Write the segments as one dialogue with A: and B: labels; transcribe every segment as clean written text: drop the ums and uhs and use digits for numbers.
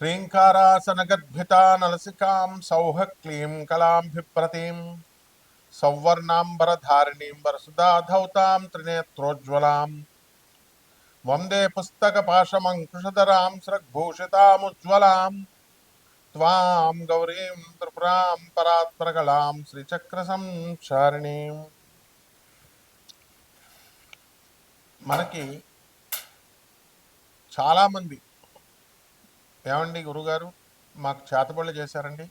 A: హ్రీంకారాసనగద్భితా నలసికాం సౌహ క్లీం కళాంభిప్రతీం సౌవర్ణాంబరధారిణీం వరసుధాధౌతాం త్రినేత్రోజ్వలాం వందే పుస్తకపాశమంకుశధరాం స్రగ్భూషితాముజ్వలాం త్వాం గౌరీం త్రిపురాం పరాత్పరకళాం శ్రీచక్రసంచారిణీం. మనకి చాలామంది ఏమండి గురుగారు మాకు చేతబడులు చేశారండి,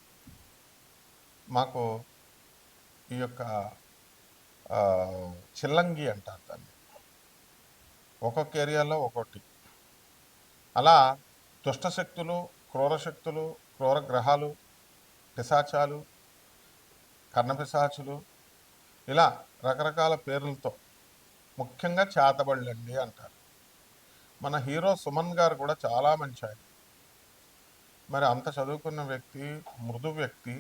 A: మాకు ఈ యొక్క చిల్లంగి అంటారు దాన్ని, ఒక్కొక్క ఏరియాలో ఒక్కొక్కటి. అలా దుష్టశక్తులు, క్రూరశక్తులు, క్రూర గ్రహాలు, పిశాచాలు, కర్ణపిశాచులు, ఇలా రకరకాల పేర్లతో ముఖ్యంగా చేతబడులండి అంటారు. మన హీరో సుమన్ గారు కూడా చాలా మంచి ఆయన. మరి అంత చదువుకున్న వ్యక్తి, మృదు వ్యక్తి,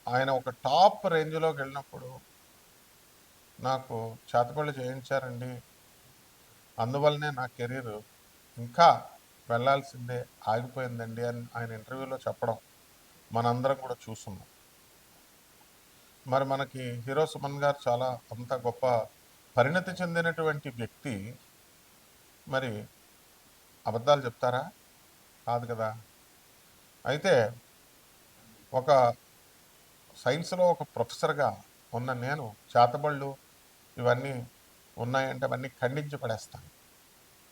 A: ఆయన ఒక టాప్ రేంజ్లోకి వెళ్ళినప్పుడు నాకు చేతబడులు చేయించారండి, అందువల్లనే నా కెరీర్ ఇంకా వెళ్ళాల్సిందే ఆగిపోయిందండి అని ఆయన ఇంటర్వ్యూలో చెప్పడం మనందరం కూడా చూస్తున్నాం. మరి మనకి హీరో సుమన్ గారు చాలా అంత గొప్ప పరిణతి చెందినటువంటి వ్యక్తి మరి అబద్ధాలు చెప్తారా? కాదు కదా. అయితే ఒక సైన్స్లో ఒక ప్రొఫెసర్గా ఉన్న నేను చేతబళ్ళు ఇవన్నీ ఉన్నాయంటే అవన్నీ ఖండించి పడేస్తాను.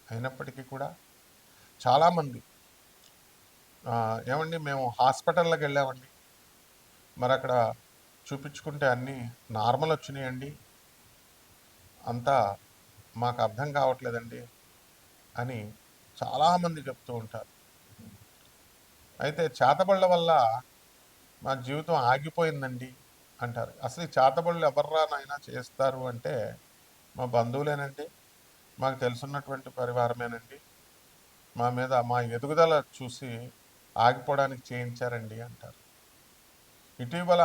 A: అయినప్పటికీ కూడా చాలామంది ఏమండి మేము హాస్పిటల్లోకి వెళ్ళామండి, మరి అక్కడ చూపించుకుంటే అన్నీ నార్మల్ వచ్చినాయండి, అంతా మాకు అర్థం కావట్లేదండి అని చాలామంది చెప్తూ ఉంటారు. అయితే చేతబళ్ళ వల్ల మా జీవితం ఆగిపోయిందండి అంటారు. అసలు ఈ చేతబళ్ళు ఎవర్రా నాయనా చేస్తారు అంటే మా బంధువులేనండి, మాకు తెలుసున్నటువంటి పరివారమేనండి, మా మీద మా ఎదుగుదల చూసి ఆగిపోవడానికి చేయించారండి అంటారు. ఇటీవల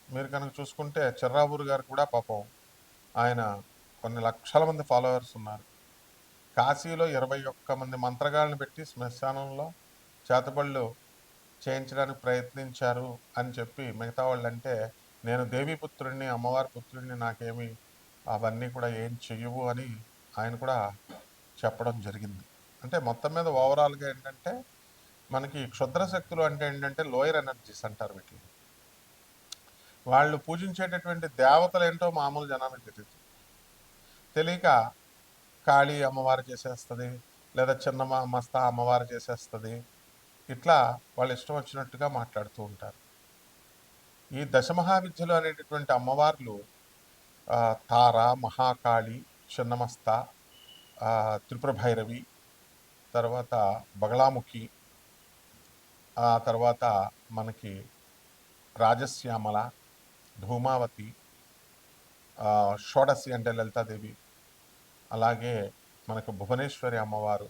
A: మీరు కనుక చూసుకుంటే చిర్రావూరు గారు కూడా పాపం ఆయన కొన్ని లక్షల మంది ఫాలోవర్స్ ఉన్నారు. కాశీలో 21 మంది మంత్రగాళ్ళని పెట్టి శ్మశానంలో చేతబళ్ళు చేయించడానికి ప్రయత్నించారు అని చెప్పి మిగతా వాళ్ళంటే నేను దేవీపుత్రుడిని, అమ్మవారి పుత్రుడిని, నాకేమి అవన్నీ కూడా ఏం చెయ్యవు అని ఆయన కూడా చెప్పడం జరిగింది. అంటే మొత్తం మీద ఓవరాల్గా ఏంటంటే మనకి క్షుద్ర శక్తులు అంటే ఏంటంటే లోయర్ ఎనర్జీస్ అంటారు వీటిని. వాళ్ళు పూజించేటటువంటి దేవతలు ఏంటో మామూలు జనానికి తెలియదు. తెలియక కాళీ అమ్మవారు చేసేస్తుంది, లేదా చిన్న మస్తా అమ్మవారు చేసేస్తుంది, ఇట్లా వాళ్ళు ఇష్టం వచ్చినట్టుగా మాట్లాడుతూ ఉంటారు. ఈ దశమహావిద్యలు అనేటటువంటి అమ్మవార్లు తార, మహాకాళి, చిన్నమస్త, త్రిపుర భైరవి, తర్వాత బగళాముఖి, ఆ తర్వాత మనకి రాజశ్యామల, ధూమావతి, షోడసి అంటే లలితాదేవి, అలాగే మనకు భువనేశ్వరి అమ్మవారు,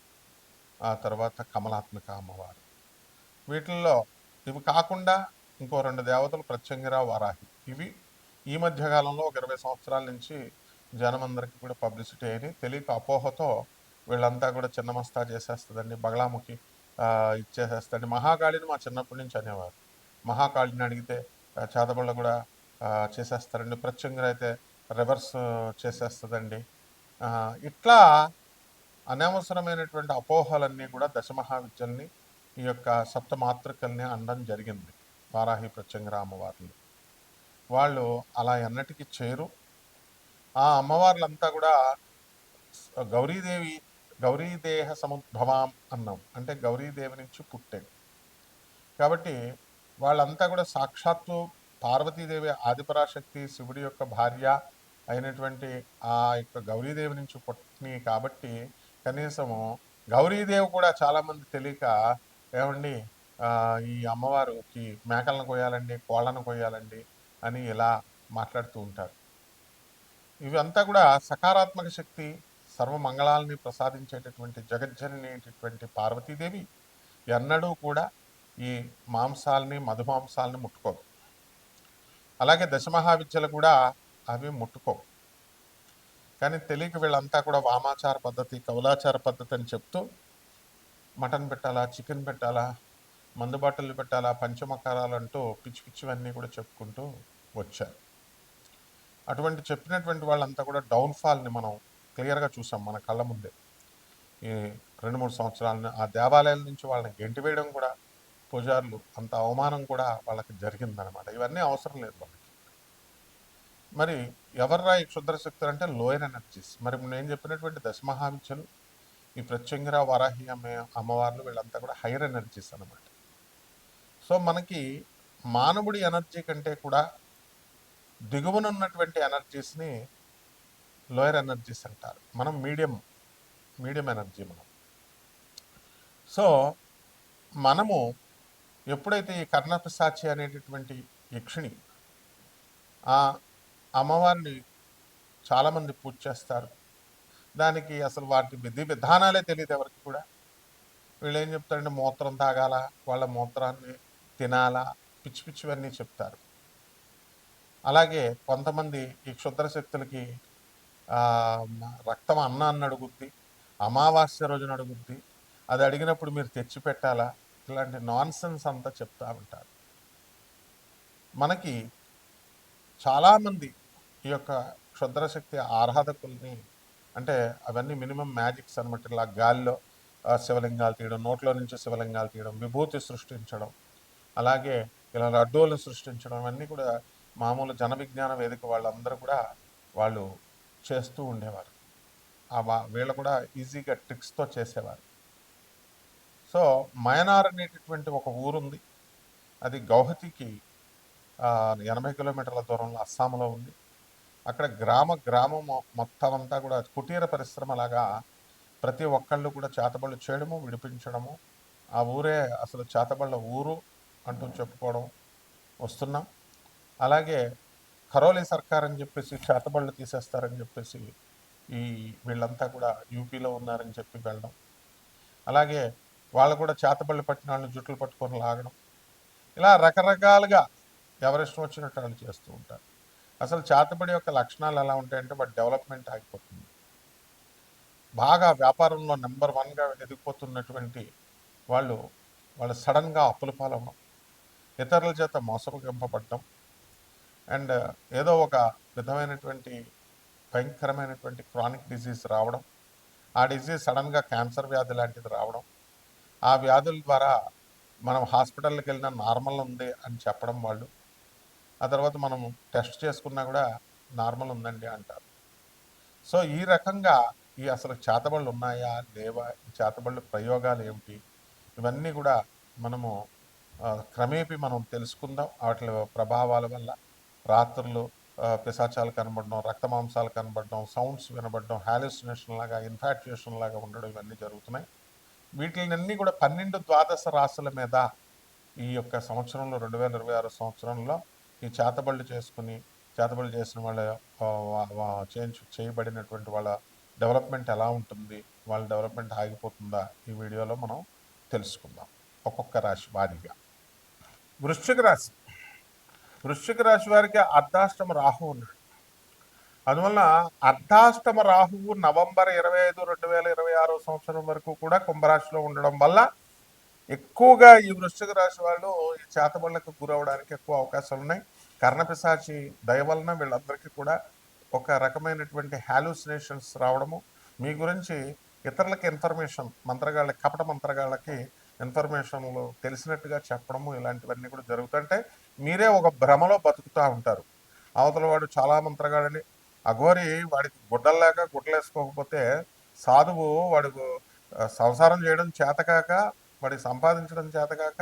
A: ఆ తర్వాత కమలాత్మక అమ్మవారు. వీటిల్లో ఇవి కాకుండా ఇంకో 2 దేవతలు ప్రత్యంగిర, వారాహి. ఇవి ఈ మధ్యకాలంలో ఒక 20 సంవత్సరాల నుంచి జనమందరికీ కూడా పబ్లిసిటీ అయినాయి. తెలియక అపోహతో వీళ్ళంతా కూడా చిన్నమస్తా చేసేస్తుందండి, బగళాముఖి ఇచ్చేసేస్తుంది. మహాకాళిని మా చిన్నప్పటి నుంచి అనేవారు. మహాకాళిని అడిగితే చేతబళ్ళ కూడా చేసేస్తారండి, ప్రత్యంగిర అయితే రివర్స్ చేసేస్తుందండి. ఇట్లా అనవసరమైనటువంటి అపోహలన్నీ కూడా దశమహావిద్యల్ని, ఈ యొక్క సప్తమాతృకల్ని అనడం జరిగింది. వారాహి, ప్రత్యంగిర అమ్మవార్లు వాళ్ళు అలా ఎన్నటికీ చేరు. ఆ అమ్మవార్లంతా కూడా గౌరీదేహ సముద్భవాం అన్నాం, అంటే గౌరీదేవి నుంచి పుట్టాడు. కాబట్టి వాళ్ళంతా కూడా సాక్షాత్తు పార్వతీదేవి ఆదిపరాశక్తి శివుడి యొక్క భార్య అయినటువంటి ఆ యొక్క గౌరీదేవి నుంచి పుట్టినాయి. కాబట్టి కనీసము గౌరీదేవి కూడా చాలామంది తెలియక ఏమండి ఈ అమ్మవారికి మేకలను కొయ్యాలండి, కోళ్ళను కొయ్యాలండి అని ఇలా మాట్లాడుతూ ఉంటారు. ఇవంతా కూడా సకారాత్మక శక్తి, సర్వమంగళాలని ప్రసాదించేటటువంటి జగజ్జననేటటువంటి పార్వతీదేవి ఎన్నడూ కూడా ఈ మాంసాలని, మధుమాంసాలని ముట్టుకోవు. అలాగే దశమహావిద్యలు కూడా అవి ముట్టుకోవు. కానీ తెలియక వీళ్ళంతా కూడా వామాచార పద్ధతి, కౌలాచార పద్ధతి అని చెప్తూ మటన్ పెట్టాలా, చికెన్ పెట్టాలా, మందు బాటలు పెట్టాలా, పంచమకారాలంటూ పిచ్చి పిచ్చివన్నీ కూడా చెప్పుకుంటూ వచ్చారు. అటువంటి చెప్పినటువంటి వాళ్ళంతా కూడా డౌన్ఫాల్ని మనం క్లియర్గా చూసాం మన కళ్ళ ముందే. ఈ 2-3 సంవత్సరాలను ఆ దేవాలయాల నుంచి వాళ్ళని గెంటివేయడం కూడా, పూజారులు అంత అవమానం కూడా వాళ్ళకి జరిగిందనమాట. ఇవన్నీ అవసరం లేదు వాళ్ళకి. మరి ఎవర్రా ఈ క్షుద్ర శక్తులు అంటే లోయర్ ఎనర్జీస్. మరి నేను చెప్పినటువంటి దశమహావిద్యలు, ఈ ప్రత్యంగిర వరాహి అమ్మవార్లు వీళ్ళంతా కూడా హైయర్ ఎనర్జీస్ అనమాట. సో మనకి మానవుడి ఎనర్జీ కంటే కూడా దిగువనున్నటువంటి ఎనర్జీస్ని లోయర్ ఎనర్జీస్ అంటారు. మనం మీడియం ఎనర్జీ మనం. సో మనము ఎప్పుడైతే ఈ కర్ణపిశాచి అనేటటువంటి యక్షిణి, ఆ అమ్మవారిని చాలామంది పూజ చేస్తారు. దానికి అసలు వాటి విధి విధానాలే తెలియదు ఎవరికి కూడా. వీళ్ళు ఏం చెప్తారంటే మూత్రం తాగాల, వాళ్ళ మూత్రాన్ని తినాలా, పిచ్చి పిచ్చివన్నీ చెప్తారు. అలాగే కొంతమంది ఈ క్షుద్ర శక్తులకి రక్తం అన్నాన్ని అడుగుద్ది, అమావాస్య రోజున అడుగుద్ది, అది అడిగినప్పుడు మీరు తెచ్చి పెట్టాలా, ఇలాంటి నాన్సెన్స్ అంతా చెప్తా ఉంటారు. మనకి చాలామంది ఈ యొక్క క్షుద్రశక్తి ఆరాధకుల్ని, అంటే అవన్నీ మినిమం మ్యాజిక్స్ అనమాట. ఇలా గాలిలో శివలింగాలు తీయడం, నోట్లో నుంచి శివలింగాలు తీయడం, విభూతి సృష్టించడం, అలాగే ఇలా లడ్డూలను సృష్టించడం, అన్నీ కూడా మామూలు జన విజ్ఞాన వేదిక వాళ్ళందరూ కూడా వాళ్ళు చేస్తూ ఉండేవారు. వీళ్ళు కూడా ఈజీగా ట్రిక్స్తో చేసేవారు. సో మయనార్ అనేటటువంటి ఒక ఊరుంది, అది గౌహతికి 80 కిలోమీటర్ల దూరంలో అస్సాంలో ఉంది. అక్కడ గ్రామం మొత్తం అంతా కూడా కుటీర పరిశ్రమలాగా ప్రతి ఒక్కళ్ళు కూడా చేతబళ్ళు చేయడము, విడిపించడము. ఆ ఊరే అసలు చేతబళ్ళ ఊరు అంటూ చెప్పుకోవడం వస్తున్నాం. అలాగే ఖరోలీ సర్కార్ అని చెప్పేసి చేతబళ్ళు తీసేస్తారని చెప్పేసి వీళ్ళంతా కూడా యూపీలో ఉన్నారని చెప్పి వెళ్ళడం. అలాగే వాళ్ళు కూడా చేతబళ్ళు పట్టిన వాళ్ళని జుట్లు పట్టుకొని లాగడం. ఇలా రకరకాలుగా ఎవరిష్టం వచ్చినట్టు వాళ్ళు చేస్తూ ఉంటారు. అసలు చేతబడి యొక్క లక్షణాలు ఎలా ఉంటాయంటే వాటి డెవలప్మెంట్ ఆగిపోతుంది. బాగా వ్యాపారంలో నెంబర్ 1గా ఎదిగిపోతున్నటువంటి వాళ్ళు సడన్గా అప్పుల పాలవడం, ఇతరుల చేత మోసగింపబడడం, అండ్ ఏదో ఒక విధమైనటువంటి భయంకరమైనటువంటి క్రానిక్ డిజీజ్ రావడం, ఆ డిజీజ్ సడన్గా క్యాన్సర్ వ్యాధి లాంటిది రావడం, ఆ వ్యాధుల ద్వారా మనం హాస్పిటల్కి వెళ్ళినా నార్మల్ ఉంది అని చెప్పడం వాళ్ళు, ఆ తర్వాత మనం టెస్ట్ చేసుకున్నా కూడా నార్మల్ ఉందండి అంటారు. సో ఈ రకంగా అసలు చేతబళ్ళు ఉన్నాయా లేవా, ఈ చేతబళ్ళు ప్రయోగాలు ఏమిటి, ఇవన్నీ కూడా మనము క్రమేపీ మనం తెలుసుకుందాం. వాటి ప్రభావాల వల్ల రాత్రులు పిశాచాలు కనబడడం, రక్తమాంసాలు కనబడడం, సౌండ్స్ వినబడడం, హాలుసినేషన్ లాగా, ఇన్ఫాక్చుయేషన్ లాగా ఉండడం, ఇవన్నీ జరుగుతున్నాయి. వీటిని కూడా 12 ద్వాదశ రాశుల మీద ఈ యొక్క సంవత్సరంలో 2026 సంవత్సరంలో ఈ చేతబళ్ళు చేసిన వాళ్ళ చేయబడినటువంటి వాళ్ళ డెవలప్మెంట్ ఎలా ఉంటుంది, వాళ్ళ డెవలప్మెంట్ ఆగిపోతుందా, ఈ వీడియోలో మనం తెలుసుకుందాం ఒక్కొక్క రాశి వారీగా. వృశ్చిక రాశి వారికి అర్ధాష్టమ రాహువు ఉన్నాడు. అందువలన అర్ధాష్టమ రాహువు నవంబర్ 25, 2026 సంవత్సరం వరకు కూడా కుంభరాశిలో ఉండడం వల్ల ఎక్కువగా ఈ వృశ్చిక రాశి వాళ్ళు ఈ చేతబళ్ళకు గురవడానికి ఎక్కువ అవకాశాలు ఉన్నాయి. కర్ణపిశాచి దయ వలన వీళ్ళందరికీ కూడా ఒక రకమైనటువంటి హాలుసినేషన్స్ రావడము, మీ గురించి ఇతరులకి ఇన్ఫర్మేషన్, కపట మంత్రగాళ్ళకి ఇన్ఫర్మేషన్లు తెలిసినట్టుగా చెప్పడము, ఇలాంటివన్నీ కూడా జరుగుతుంటే మీరే ఒక భ్రమలో బతుకుతూ ఉంటారు. అవతల వాడు చాలా మంత్రగాడని, అఘోరి వాడికి గుడ్డల్లేక గుడ్డలేసుకోకపోతే సాధువు వాడికి సంసారం చేయడం చేతకాక, వాడికి సంపాదించడం చేతకాక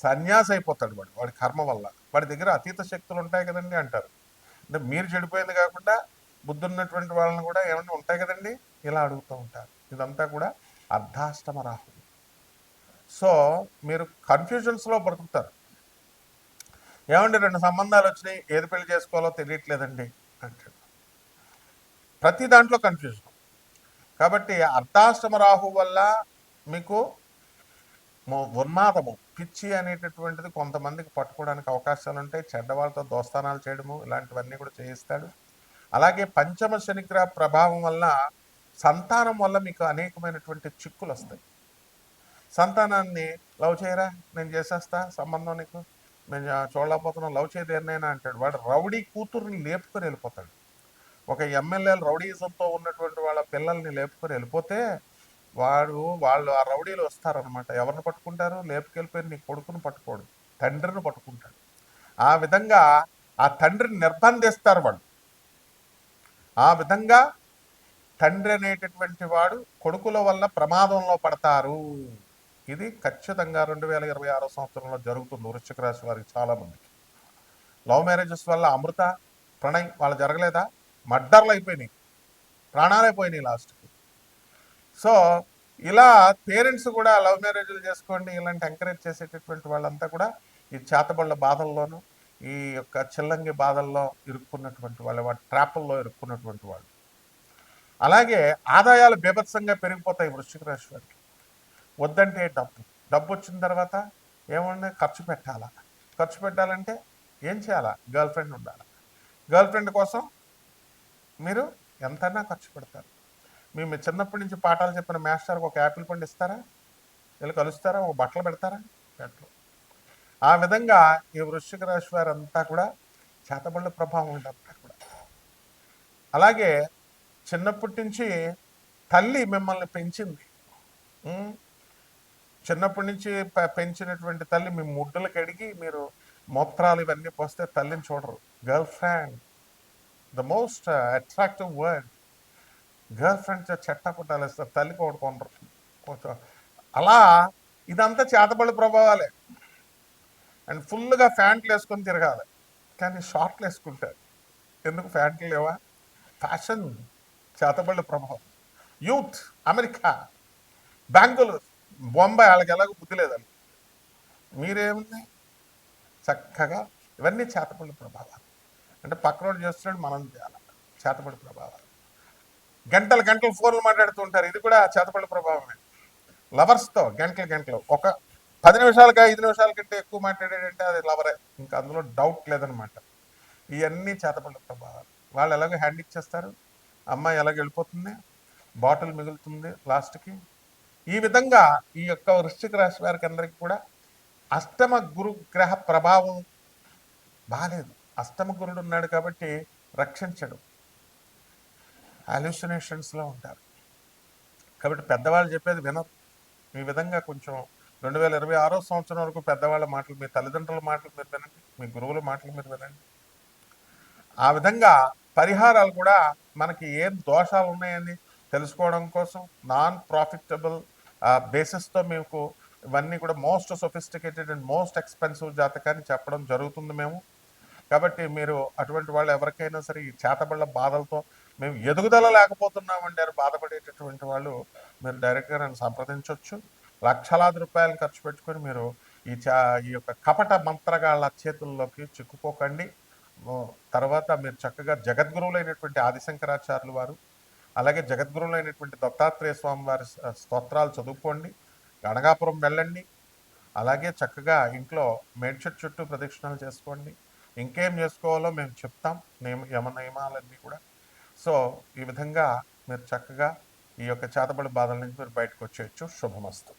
A: సన్యాసి అయిపోతాడు. వాడి కర్మ వల్ల వాడి దగ్గర అతీత శక్తులు ఉంటాయి కదండి అంటారు. అంటే మీరు చెడిపోయింది కాకుండా బుద్ధి ఉన్నటువంటి వాళ్ళని కూడా ఏమన్నా ఉంటాయి కదండి, ఇలా అడుగుతూ ఉంటారు. ఇదంతా కూడా అర్ధాష్టమ రాహు. సో మీరు కన్ఫ్యూజన్స్లో బ్రతుకుతారు. ఏమండి 2 సంబంధాలు వచ్చినాయి, ఏది పెళ్లి చేసుకోవాలో తెలియట్లేదండి అంటాడు. ప్రతి దాంట్లో కన్ఫ్యూజన్. కాబట్టి అర్ధాష్టమ రాహు వల్ల మీకు ఉన్మాదము, పిచ్చి అనేటటువంటిది కొంతమందికి పట్టుకోవడానికి అవకాశాలు ఉంటాయి. చెడ్డవాళ్ళతో దోస్తానాలు చేయడము, ఇలాంటివన్నీ కూడా చేయిస్తాడు. అలాగే పంచమ శనిగ్రహ ప్రభావం వల్ల సంతానం వల్ల మీకు అనేకమైనటువంటి చిక్కులు వస్తాయి. సంతానాన్ని లవ్ చేయరా, నేను చేసేస్తా సంబంధం నీకు, నేను చూడలేకపోతున్నాం, లవ్ చేయదు దేన్నైనా అంటాడు. వాడు రౌడీ కూతుర్ని లేపుకొని వెళ్ళిపోతాడు. ఒక ఎమ్మెల్యేలు రౌడీజంతో ఉన్నటువంటి వాళ్ళ పిల్లల్ని లేపుకొని వెళ్ళిపోతే వాళ్ళు ఆ రౌడీలు వస్తారనమాట. ఎవరిని పట్టుకుంటారు? లేపుకెళ్ళిపోయి నీ కొడుకుని పట్టుకోడు, తండ్రిని పట్టుకుంటాడు. ఆ విధంగా ఆ తండ్రిని నిర్బంధిస్తారు వాళ్ళు. ఆ విధంగా తండ్రి అనేటటువంటి వాడు కొడుకుల వల్ల ప్రమాదంలో పడతారు. ఇది ఖచ్చితంగా 2026 సంవత్సరంలో జరుగుతుంది వృశ్చిక రాశి వారికి చాలా మందికి. లవ్ మ్యారేజెస్ వల్ల అమృత, ప్రణయ్ వాళ్ళు జరగలేదా? మర్డర్లు అయిపోయినాయి, ప్రాణాలైపోయినాయి లాస్ట్కి. సో ఇలా పేరెంట్స్ కూడా లవ్ మ్యారేజ్లు చేసుకోండి ఇలాంటి ఎంకరేజ్ చేసేటటువంటి వాళ్ళంతా కూడా ఈ చేతబళ్ళ బాధల్లోనూ ఈ యొక్క చిల్లంగి బాధల్లో ఇరుక్కున్నటువంటి వాళ్ళు, వాటి ట్రాపుల్లో ఇరుక్కున్నటువంటి వాళ్ళు. అలాగే ఆదాయాలు బీభత్సంగా పెరిగిపోతాయి వృశ్చిక రాశి వారికి. వద్దంటే డబ్బు, డబ్బు వచ్చిన తర్వాత ఏమన్నా ఖర్చు పెట్టాలా, ఖర్చు పెట్టాలంటే ఏం చేయాలా? గర్ల్ ఫ్రెండ్ ఉండాలి. గర్ల్ ఫ్రెండ్ కోసం మీరు ఎంతైనా ఖర్చు పెడతారు. మేము చిన్నప్పటి నుంచి పాఠాలు చెప్పిన మాస్టర్కి ఒక యాపిల్ పండు ఇస్తారా? వీళ్ళు కలుస్తారా? ఒక బట్టలు పెడతారా? పెట్టరు. ఆ విధంగా ఈ వృశ్చిక రాశి వారంతా కూడా చేతబళ్ళ ప్రభావం ఉందంతా కూడా. అలాగే చిన్నప్పటి నుంచి తల్లి మిమ్మల్ని పెంచింది. చిన్నప్పటి నుంచి పెంచినటువంటి తల్లి మీ ముడ్డులు కడిగి మీరు మూత్రాలు ఇవన్నీ పోస్తే తల్లిని చూడరు. Girlfriend, the most attractive word. Girlfriends చెట్ట పుట్టాలి ఇస్తారు, తల్లికి ఒకటి కొనరు. అలా ఇదంతా చేతబడి ప్రభావాలే. అండ్ ఫుల్గా ఫ్యాంట్లు వేసుకొని తిరగాలి, కానీ షార్ట్లు వేసుకుంటారు. ఎందుకు ఫ్యాంట్లు లేవా? ఫ్యాషన్, చేతబడి ప్రభావం. యూత్, అమెరికా, బెంగళూరు, బొంబాయి, వాళ్ళకి ఎలాగో బుద్ధి లేదండి. మీరేముంది చక్కగా ఇవన్నీ చేతబడి ప్రభావాలు. అంటే పక్కనోడు చేస్తున్నాడు, మనం చేయాలి. చేతబడి ప్రభావాలు. గంటలు గంటలు ఫోన్లు మాట్లాడుతూ ఉంటారు, ఇది కూడా చేతబడి ప్రభావమే. లవర్స్తో గంటలు గంటలు, ఒక 10 నిమిషాలకి 5 నిమిషాల కంటే ఎక్కువ మాట్లాడాడంటే అది లవరే, ఇంకా అందులో డౌట్ లేదనమాట. ఇవన్నీ చేతబడి ప్రభావాలు. వాళ్ళు ఎలాగో హ్యాండ్ ఇచ్చేస్తారు, అమ్మాయి ఎలాగ వెళ్ళిపోతుంది, బాటిల్ మిగులుతుంది లాస్ట్కి. ఈ విధంగా ఈ యొక్క వృశ్చిక రాశి వారికి అందరికీ కూడా అష్టమ గురు గ్రహ ప్రభావం బాగాలేదు. అష్టమ గురుడు ఉన్నాడు కాబట్టి రక్షించడు, హాల్యూసినేషన్స్లో ఉంటారు. కాబట్టి పెద్దవాళ్ళు చెప్పేది వినరు. ఈ విధంగా కొంచెం 2026 సంవత్సరం వరకు పెద్దవాళ్ళ మాటలు, మీ తల్లిదండ్రుల మాటలు మీరు వినండి, మీ గురువుల మాటలు మీరు వినండి. ఆ విధంగా పరిహారాలు కూడా మనకి ఏం దోషాలు ఉన్నాయని తెలుసుకోవడం కోసం నాన్ ప్రాఫిటబుల్ బేసిస్తో మీకు ఇవన్నీ కూడా most sophisticated and most expensive జాతకాన్ని చెప్పడం జరుగుతుంది మేము. కాబట్టి మీరు అటువంటి వాళ్ళు ఎవరికైనా సరే ఈ చేతబళ్ళ బాధలతో మేము ఎదుగుదల లేకపోతున్నామండి అని బాధపడేటటువంటి వాళ్ళు మీరు డైరెక్ట్గా నన్ను సంప్రదించవచ్చు. లక్షలాది రూపాయలు ఖర్చు పెట్టుకొని మీరు ఈ యొక్క కపట మంత్రగాళ్ళ చేతుల్లోకి చిక్కుకోకండి. తర్వాత మీరు చక్కగా జగద్గురువులైనటువంటి ఆదిశంకరాచార్యులు వారు, అలాగే జగద్గురువులైనటువంటి దత్తాత్రేయ స్వామి వారి స్తోత్రాలు చదువుకోండి. గణగాపురం వెళ్ళండి. అలాగే చక్కగా ఇంట్లో మేడ్చెట్టు చుట్టూ ప్రదక్షిణాలు చేసుకోండి. ఇంకేం చేసుకోవాలో మేము చెప్తాం, యమ నియమాలన్నీ కూడా. సో ఈ విధంగా మీరు చక్కగా ఈ యొక్క చేతబడి బాధల నుంచి మీరు బయటకు వచ్చేయచ్చు. శుభమస్తు.